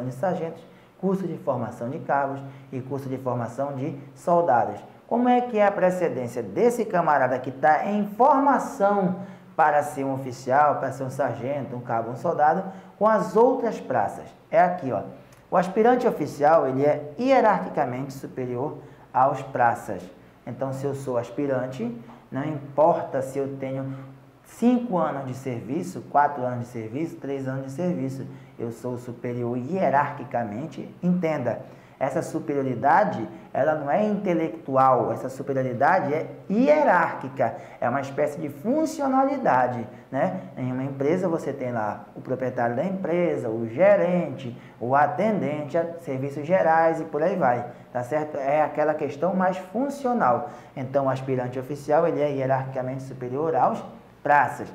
Speaker 1: de sargentos, curso de formação de cabos e curso de formação de soldados. Como é que é a precedência desse camarada que está em formação para ser um oficial, para ser um sargento, um cabo, um soldado, com as outras praças? É aqui, ó. O aspirante oficial, ele é hierarquicamente superior aos praças. Então, se eu sou aspirante, não importa se eu tenho 5 anos de serviço, 4 anos de serviço, 3 anos de serviço, eu sou superior hierarquicamente. Entenda, essa superioridade, ela não é intelectual, essa superioridade é hierárquica, é uma espécie de funcionalidade, né? Em uma empresa você tem lá o proprietário da empresa, o gerente, o atendente, serviços gerais e por aí vai, tá certo? É aquela questão mais funcional. Então, o aspirante oficial, ele é hierarquicamente superior aos praças.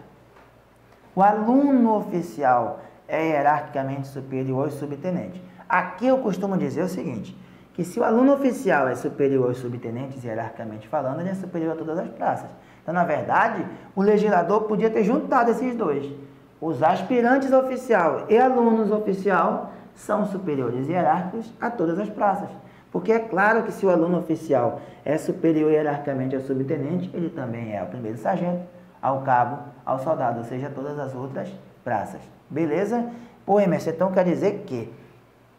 Speaker 1: O aluno oficial é hierarquicamente superior ao subtenente. Aqui eu costumo dizer o seguinte, que se o aluno oficial é superior aos subtenentes, hierarquicamente falando, ele é superior a todas as praças. Então, na verdade, o legislador podia ter juntado esses dois. Os aspirantes oficial e alunos oficial são superiores hierárquicos a todas as praças. Porque é claro que se o aluno oficial é superior hierarquicamente ao subtenente, ele também é ao primeiro sargento, ao cabo, ao soldado, ou seja, todas as outras praças. Beleza? Pô, Emerson, então quer dizer que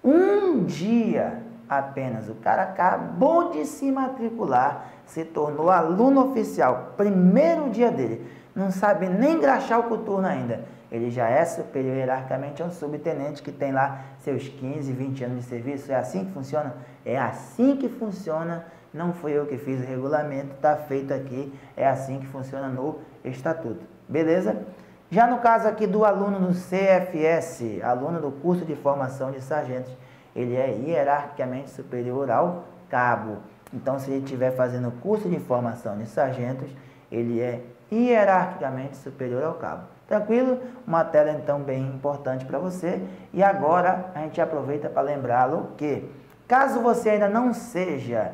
Speaker 1: um dia apenas o cara acabou de se matricular, se tornou aluno oficial, primeiro dia dele, não sabe nem engraxar o coturno ainda, ele já é superior hierarquicamente a um subtenente que tem lá seus 15, 20 anos de serviço. É assim que funciona? É assim que funciona. Não foi eu que fiz o regulamento, está feito aqui, é assim que funciona no estatuto. Beleza? Já no caso aqui do aluno do CFS, aluno do curso de formação de sargentos, ele é hierarquicamente superior ao cabo. Então, se ele estiver fazendo o curso de formação de sargentos, ele é hierarquicamente superior ao cabo. Tranquilo? Uma tela, então, bem importante para você. E agora, a gente aproveita para lembrá-lo que, caso você ainda não seja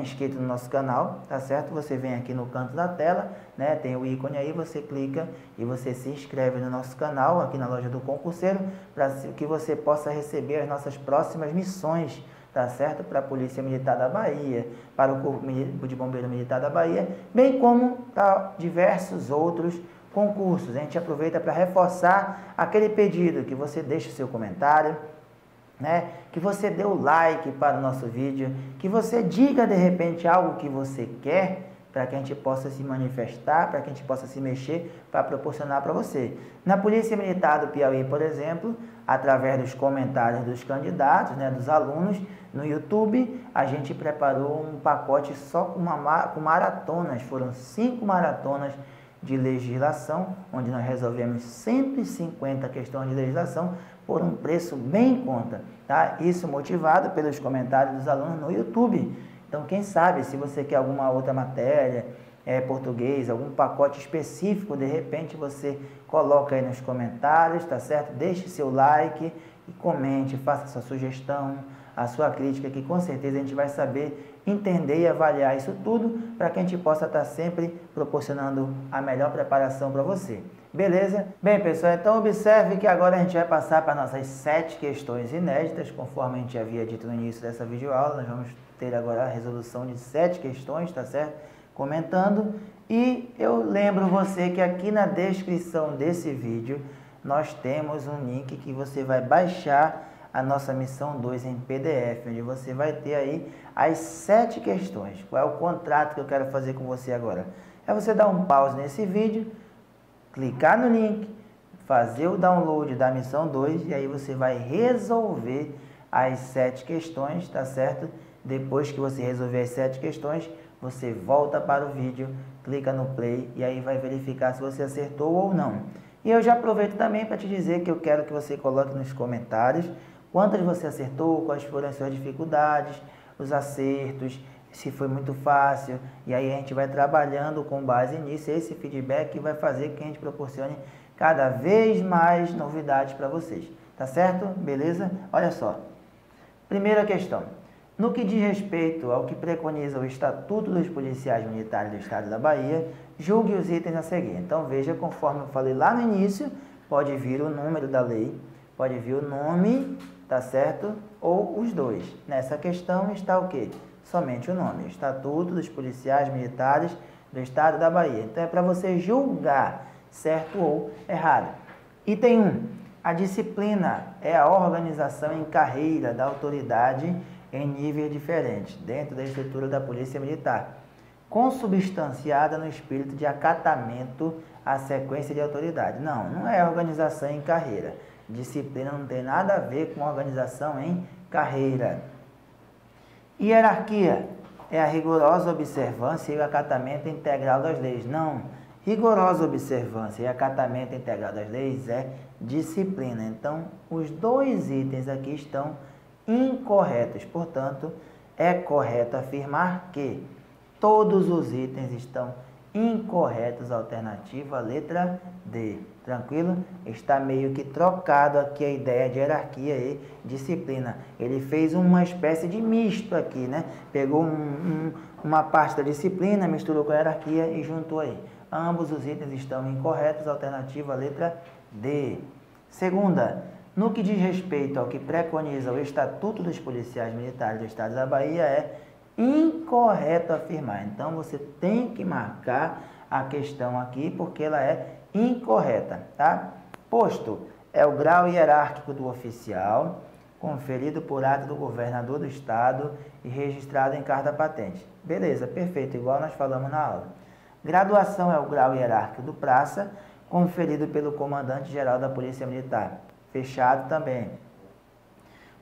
Speaker 1: inscrito no nosso canal, tá certo? Você vem aqui no canto da tela, né? Tem o ícone aí, você clica e você se inscreve no nosso canal, aqui na loja do concurseiro, para que você possa receber as nossas próximas missões, tá certo? Para a Polícia Militar da Bahia, para o Corpo de Bombeiro Militar da Bahia, bem como para diversos outros concursos. A gente aproveita para reforçar aquele pedido que você deixe o seu comentário, né? Que você dê o like para o nosso vídeo, que você diga de repente algo que você quer, para que a gente possa se manifestar, para que a gente possa se mexer, para proporcionar para você. Na Polícia Militar do Piauí, por exemplo, através dos comentários dos candidatos, né, dos alunos, no YouTube, a gente preparou um pacote só com maratonas, foram 5 maratonas de legislação, onde nós resolvemos 150 questões de legislação por um preço bem em conta, tá? Isso motivado pelos comentários dos alunos no YouTube. Então, quem sabe, se você quer alguma outra matéria, português, algum pacote específico, de repente você coloca aí nos comentários, tá certo? Deixe seu like e comente, faça sua sugestão, a sua crítica, que com certeza a gente vai saber entender e avaliar isso tudo, para que a gente possa estar sempre proporcionando a melhor preparação para você. Beleza? Bem, pessoal, então observe que agora a gente vai passar para nossas 7 questões inéditas, conforme a gente havia dito no início dessa videoaula. Nós vamos ter agora a resolução de 7 questões, tá certo? Comentando. E eu lembro você que aqui na descrição desse vídeo nós temos um link que você vai baixar a nossa missão 2 em PDF, onde você vai ter aí as 7 questões. Qual é o contrato que eu quero fazer com você agora? É você dar um pause nesse vídeo, clicar no link, fazer o download da missão 2 e aí você vai resolver as 7 questões, tá certo? Depois que você resolver as 7 questões, você volta para o vídeo, clica no play e aí vai verificar se você acertou ou não. E eu já aproveito também para te dizer que eu quero que você coloque nos comentários quantas você acertou, quais foram as suas dificuldades, os acertos, se foi muito fácil. E aí a gente vai trabalhando com base nisso. Esse feedback vai fazer que a gente proporcione cada vez mais novidades para vocês. Tá certo? Beleza? Olha só. Primeira questão. No que diz respeito ao que preconiza o Estatuto dos Policiais Militares do Estado da Bahia, julgue os itens a seguir. Então, veja, conforme eu falei lá no início, pode vir o número da lei, pode vir o nome, tá certo? Ou os dois. Nessa questão está o quê? Somente o nome. Estatuto dos Policiais Militares do Estado da Bahia. Então, é para você julgar certo ou errado. Item 1. A disciplina é a organização em carreira da autoridade em níveis diferentes, dentro da estrutura da Polícia Militar, consubstanciada no espírito de acatamento à sequência de autoridade. Não é organização em carreira. Disciplina não tem nada a ver com organização em carreira. Hierarquia é a rigorosa observância e o acatamento integral das leis. Não, rigorosa observância e acatamento integral das leis é disciplina. Então, os dois itens aqui estão incorretos. Portanto, é correto afirmar que todos os itens estão incorretos. Alternativa, letra D. Tranquilo? Está meio que trocado aqui a ideia de hierarquia e disciplina. Ele fez uma espécie de misto aqui, né? Pegou uma parte da disciplina, misturou com a hierarquia e juntou aí. Ambos os itens estão incorretos. Alternativa, letra D. Segunda, no que diz respeito ao que preconiza o Estatuto dos Policiais Militares do Estado da Bahia, é incorreto afirmar. Então, você tem que marcar a questão aqui, porque ela é incorreta, tá? Posto é o grau hierárquico do oficial, conferido por ato do governador do Estado e registrado em carta patente. Beleza, perfeito, igual nós falamos na aula. Graduação é o grau hierárquico do praça, conferido pelo comandante-geral da Polícia Militar. Fechado também.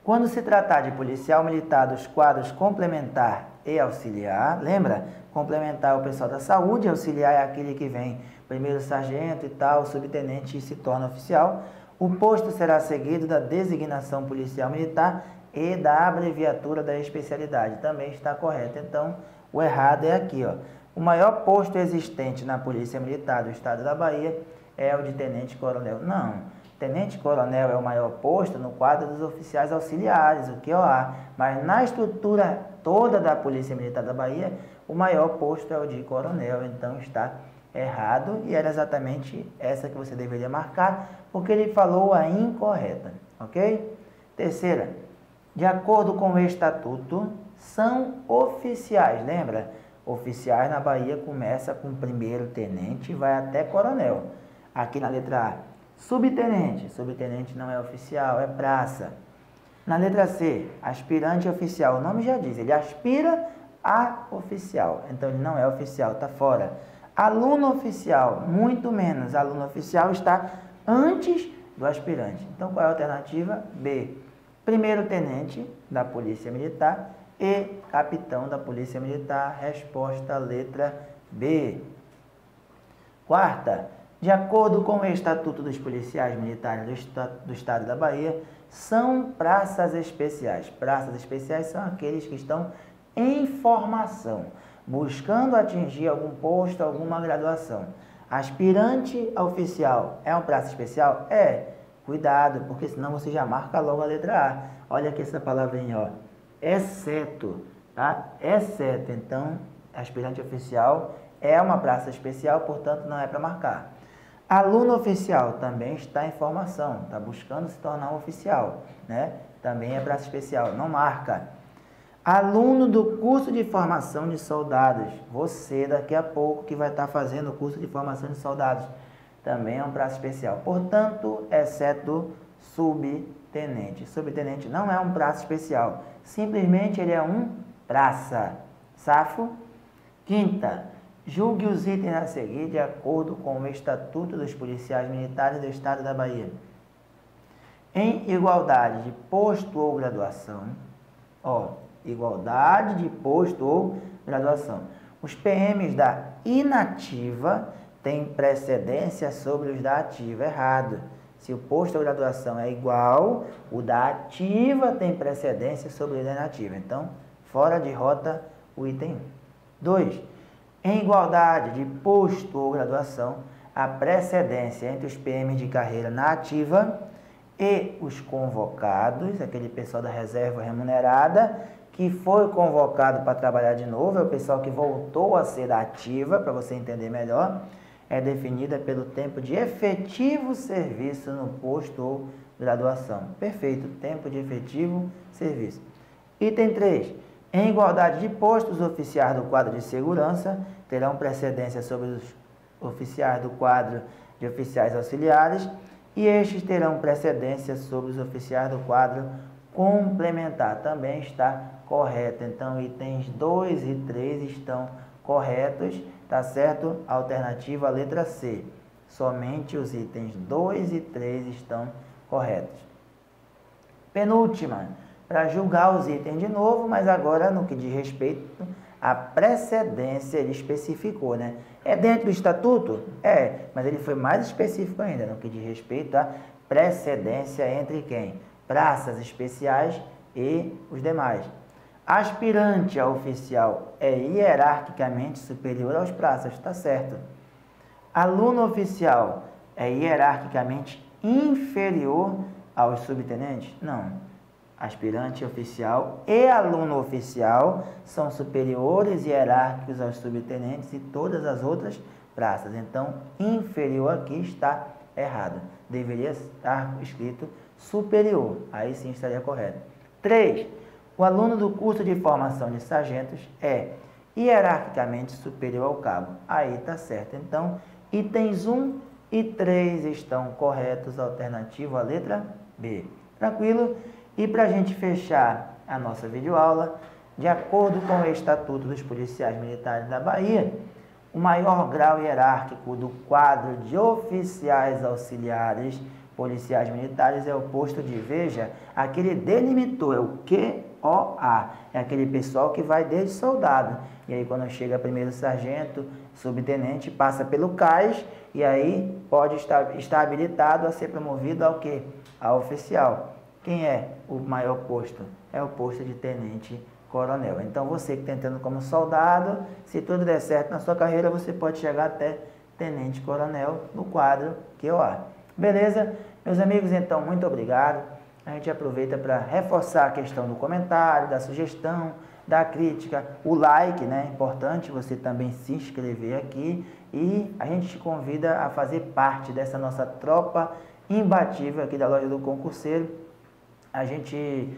Speaker 1: Quando se tratar de policial militar dos quadros complementar e auxiliar, lembra? Complementar é o pessoal da saúde, auxiliar é aquele que vem primeiro sargento e tal, subtenente e se torna oficial. O posto será seguido da designação policial militar e da abreviatura da especialidade. Também está correto. Então, o errado é aqui, ó. O maior posto existente na Polícia Militar do Estado da Bahia é o de tenente-coronel. Não. Tenente-coronel é o maior posto no quadro dos oficiais auxiliares, o QOA, mas na estrutura toda da Polícia Militar da Bahia, o maior posto é o de coronel, então está errado e era exatamente essa que você deveria marcar, porque ele falou a incorreta, ok? Terceira, de acordo com o Estatuto, são oficiais, lembra? Oficiais na Bahia começa com primeiro tenente e vai até coronel. Aqui na letra A, subtenente. Subtenente não é oficial, é praça. Na letra C, aspirante oficial. O nome já diz, ele aspira a oficial. Então, ele não é oficial, está fora. Aluno oficial, muito menos. Aluno oficial está antes do aspirante. Então, qual é a alternativa? B. Primeiro tenente da Polícia Militar e capitão da Polícia Militar. Resposta, letra B. Quarta, de acordo com o Estatuto dos Policiais Militares do Estado da Bahia, são praças especiais. Praças especiais são aqueles que estão em formação, buscando atingir algum posto, alguma graduação. Aspirante a oficial é um praça especial? É. Cuidado, porque senão você já marca logo a letra A. Olha aqui essa palavrinha, ó. Exceto, tá? Exceto. Então, aspirante oficial é uma praça especial, portanto, não é para marcar. Aluno oficial também está em formação, está buscando se tornar um oficial, né? Também é praça especial, não marca. Aluno do curso de formação de soldados, você daqui a pouco que vai estar fazendo o curso de formação de soldados, também é um praça especial. Portanto, exceto subtenente. Subtenente não é um praça especial, simplesmente ele é um praça. Safo? Quinta, julgue os itens a seguir de acordo com o Estatuto dos Policiais Militares do Estado da Bahia. Em igualdade de posto ou graduação, igualdade de posto ou graduação. Os PMs da inativa tem precedência sobre os da ativa. Errado. Se o posto de graduação é igual, o da ativa tem precedência sobre o da inativa. Então, fora de rota o item 1. 2. Em igualdade de posto ou graduação, a precedência entre os PM de carreira na ativa e os convocados, aquele pessoal da reserva remunerada, que foi convocado para trabalhar de novo, é o pessoal que voltou a ser da ativa, para você entender melhor, é definida pelo tempo de efetivo serviço no posto ou graduação. Perfeito, tempo de efetivo serviço. Item 3. Em igualdade de postos, os oficiais do quadro de segurança terão precedência sobre os oficiais do quadro de oficiais auxiliares e estes terão precedência sobre os oficiais do quadro complementar. Também está correto. Então, itens 2 e 3 estão corretos, tá certo? Alternativa, letra C. Somente os itens 2 e 3 estão corretos. Penúltima, para julgar os itens de novo, mas agora no que diz respeito à precedência, ele especificou, né? É dentro do estatuto? É, mas ele foi mais específico ainda, no que diz respeito à precedência entre quem? Praças especiais e os demais. Aspirante a oficial é hierarquicamente superior aos praças, está certo. Aluno oficial é hierarquicamente inferior aos subtenentes? Não. Aspirante oficial e aluno oficial são superiores hierárquicos aos subtenentes e todas as outras praças. Então, inferior aqui está errado. Deveria estar escrito superior. Aí sim estaria correto. 3. O aluno do curso de formação de sargentos é hierarquicamente superior ao cabo. Aí está certo. Então, itens 1 e 3 estão corretos. Alternativa, a letra B. Tranquilo? E para a gente fechar a nossa videoaula, de acordo com o Estatuto dos Policiais Militares da Bahia, o maior grau hierárquico do quadro de oficiais auxiliares policiais militares é o posto de, veja, aquele delimitou, é o QOA, é aquele pessoal que vai desde soldado. E aí quando chega primeiro sargento, subtenente, passa pelo CAIS e aí pode estar habilitado a ser promovido ao quê? A oficial. Quem é o maior posto? É o posto de tenente-coronel. Então, você que está entrando como soldado, se tudo der certo na sua carreira, você pode chegar até tenente-coronel no quadro QOA. Beleza? Meus amigos, então, muito obrigado. A gente aproveita para reforçar a questão do comentário, da sugestão, da crítica, o like, né? É importante você também se inscrever aqui e a gente te convida a fazer parte dessa nossa tropa imbatível aqui da Loja do Concurseiro. A gente,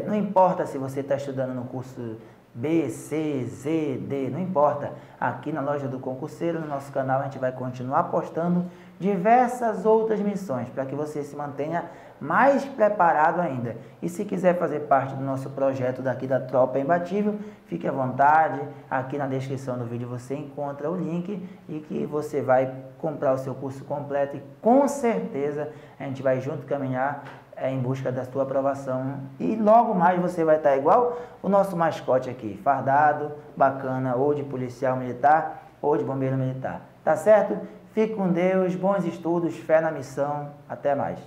Speaker 1: não importa se você está estudando no curso B, C, Z, D, não importa. Aqui na Loja do Concurseiro, no nosso canal, a gente vai continuar postando diversas outras missões para que você se mantenha mais preparado ainda. E se quiser fazer parte do nosso projeto daqui da Tropa Imbatível, fique à vontade. Aqui na descrição do vídeo você encontra o link e que você vai comprar o seu curso completo e com certeza a gente vai junto caminhar em busca da sua aprovação e logo mais você vai estar igual o nosso mascote aqui, fardado, bacana, ou de policial militar ou de bombeiro militar. Tá certo? Fique com Deus, bons estudos, fé na missão, até mais.